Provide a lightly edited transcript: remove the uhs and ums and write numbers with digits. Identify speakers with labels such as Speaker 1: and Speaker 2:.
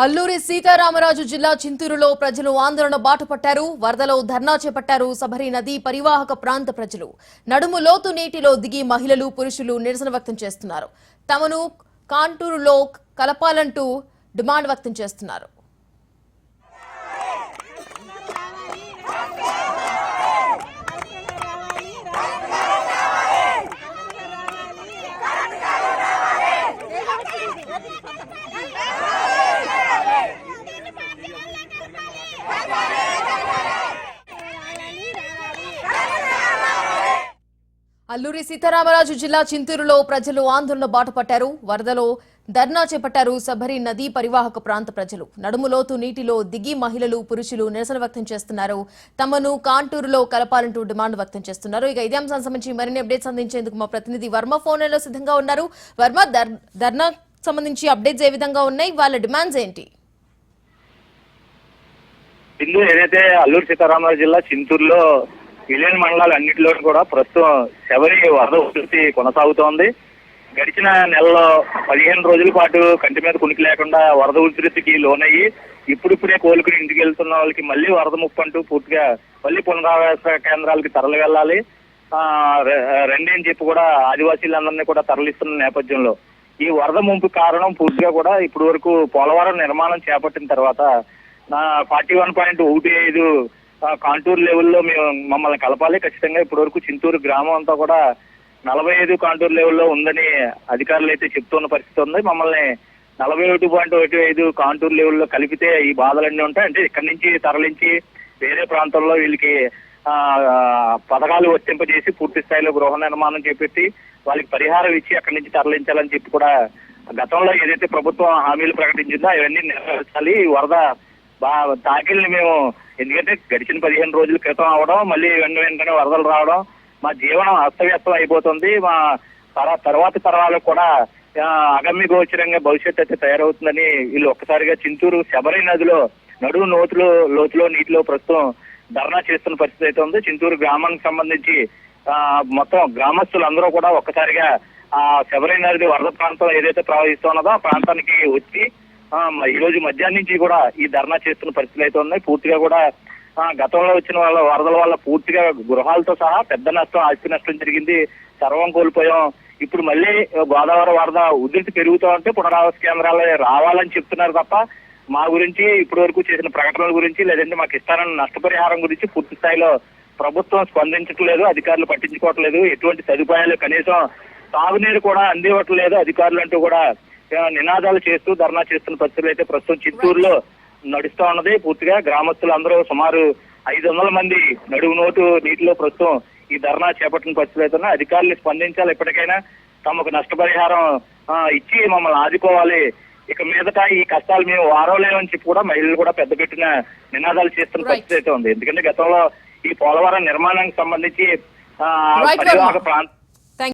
Speaker 1: అల్లూరి సీతారామరాజు జిల్లా చింతూరులో ప్రజలు ఆందోళన బాట పట్టారు. వరదలో ధర్నా చేపట్టారు. సబరి నది పరివాహక ప్రాంత ప్రజలు నడుము లోతు నీటిలో దిగి మహిళలు పురుషులు నిరసన వ్యక్తం చేస్తున్నారు. తమను కాంటూరులో కలపాలంటూ డిమాండ్ వ్యక్తం చేస్తున్నారు. అల్లూరి సీతారామరాజు జిల్లా చింతూరులో ప్రజలు ఆందోళన బాట పట్టారు. వరదలో ధర్నా చేపట్టారు. సబరి నదీ పరివాహక ప్రాంత ప్రజలు నడుము లోతు నీటిలో దిగి మహిళలు పురుషులు నిరసన వ్యక్తం చేస్తున్నారు. తమను కాంటూరులో కలపాలంటూ డిమాండ్ వ్యక్తం చేస్తున్నారు. ఇక ఇదే అంశానికి సంబంధించి మరిన్ని అప్డేట్స్ అందించేందుకు మా ప్రతినిధి వర్మ ఫోన్ లైన్లో సిద్ధంగా ఉన్నారు. వర్మ, ధర్నా సంబంధించి అప్డేట్స్ ఏ విధంగా ఉన్నాయి? వాళ్ళ డిమాండ్స్ ఏంటి?
Speaker 2: ఏదైతే అల్లూరి సీతారామరాజు జిల్లా చింతూరులో విలీన మండలాలు అన్నింటిలో కూడా ప్రస్తుతం శబరి వరద ఉధృతి కొనసాగుతోంది. గడిచిన నెలలో 15 రోజుల పాటు కంటి మీద కునికి లేకుండా వరద ఉధృతికి లోనయ్యి ఇప్పుడిప్పుడే కోలుకుని ఇంటికి వెళ్తున్న వాళ్ళకి మళ్ళీ వరద ముప్పు అంటూ పూర్తిగా మళ్ళీ పునరావాస కేంద్రాలకి తరలి వెళ్ళాలి రెండేం చెప్పి కూడా ఆదివాసీలందరినీ కూడా తరలిస్తున్న నేపథ్యంలో ఈ వరద ముంపు కారణం పూర్తిగా కూడా ఇప్పటి వరకు పోలవరం నిర్మాణం చేపట్టిన తర్వాత 41.15 కాంటూరు లెవెల్లో మమ్మల్ని కలపాలి ఖచ్చితంగా. ఇప్పటి వరకు చింతూరు గ్రామం అంతా కూడా 45 కాంటూరు లెవెల్లో ఉందని అధికారులు అయితే చెప్తున్న పరిస్థితి ఉంది. మమ్మల్ని 41.15 కాంటూరు లెవెల్లో కలిపితే ఈ బాధలన్నీ ఉంటాయి. అంటే ఇక్కడి నుంచి తరలించి వేరే ప్రాంతంలో వీళ్ళకి పథకాలు వర్తింపజేసి పూర్తి స్థాయిలో గృహ నిర్మాణం చేపెట్టి వాళ్ళకి పరిహారం ఇచ్చి అక్కడి నుంచి తరలించాలని చెప్పి కూడా గతంలో ఏదైతే ప్రభుత్వం హామీలు ప్రకటించిందో అవన్నీ నెరవేర్చాలి. వరద తాకిల్ని మేము ఎందుకంటే గడిచిన 15 రోజుల క్రితం అవడం మళ్ళీ వెంటనే వరదలు రావడం మా జీవనం అస్తవ్యస్తం అయిపోతుంది. మా తర్వాత తరాలకు కూడా అగమ్య గోచరంగా భవిష్యత్తు అయితే తయారవుతుందని వీళ్ళు ఒక్కసారిగా చింతూరు శబరి నదిలో నడుము లోతులో నీటిలో ప్రస్తుతం ధర్నా చేస్తున్న పరిస్థితి అయితే ఉంది. చింతూరు గ్రామానికి సంబంధించి మొత్తం గ్రామస్తులందరూ కూడా ఒక్కసారిగా ఆ శబరి నది వరద ప్రాంతం ఏదైతే ప్రవహిస్తున్నదో ఆ ప్రాంతానికి వచ్చి ఈ రోజు మధ్యాహ్నం నుంచి కూడా ఈ ధర్నా చేస్తున్న పరిస్థితులు అయితే ఉన్నాయి. పూర్తిగా కూడా గతంలో వచ్చిన వరదల వల్ల పూర్తిగా గృహాలతో సహా పెద్ద నష్టం, ఆస్తి నష్టం జరిగింది. సర్వం కోల్పోయాం. ఇప్పుడు మళ్ళీ గోదావరి వరద ఉధృతి పెరుగుతూ ఉంటే పునరావాస కేంద్రాలు రావాలని చెప్తున్నారు తప్ప మా గురించి ఇప్పటి వరకు చేసిన ప్రకటనల గురించి లేదంటే మాకు ఇస్తారన్న నష్టపరిహారం గురించి పూర్తి స్థాయిలో ప్రభుత్వం స్పందించట్లేదు. అధికారులు పట్టించుకోవట్లేదు. ఎటువంటి సదుపాయాలు కనీసం తాగునీరు కూడా అందివ్వట్లేదు అధికారులు అంటూ కూడా నినాదాలు చేస్తూ ధర్నా చేస్తున్న పరిస్థితులు అయితే ప్రస్తుతం చిత్తూరులో నడుస్తూ ఉన్నది. పూర్తిగా గ్రామస్తులు అందరూ సుమారు 500 మంది నడుము నోటు నీటిలో ప్రస్తుతం ఈ ధర్నా చేపట్టిన పరిస్థితులు అయితే ఉన్నాయి. అధికారులు స్పందించాలి. ఎప్పటికైనా తమకు నష్టపరిహారం ఇచ్చి మమ్మల్ని ఆదుకోవాలి. ఇక మీదట ఈ కష్టాలు మేము వారవలేమని చెప్పి కూడా మహిళలు కూడా పెద్ద పెట్టిన నినాదాలు చేస్తున్న పరిస్థితి అయితే ఉంది. ఎందుకంటే గతంలో ఈ పోలవరం నిర్మాణానికి సంబంధించి పరివాహక ప్రాంతం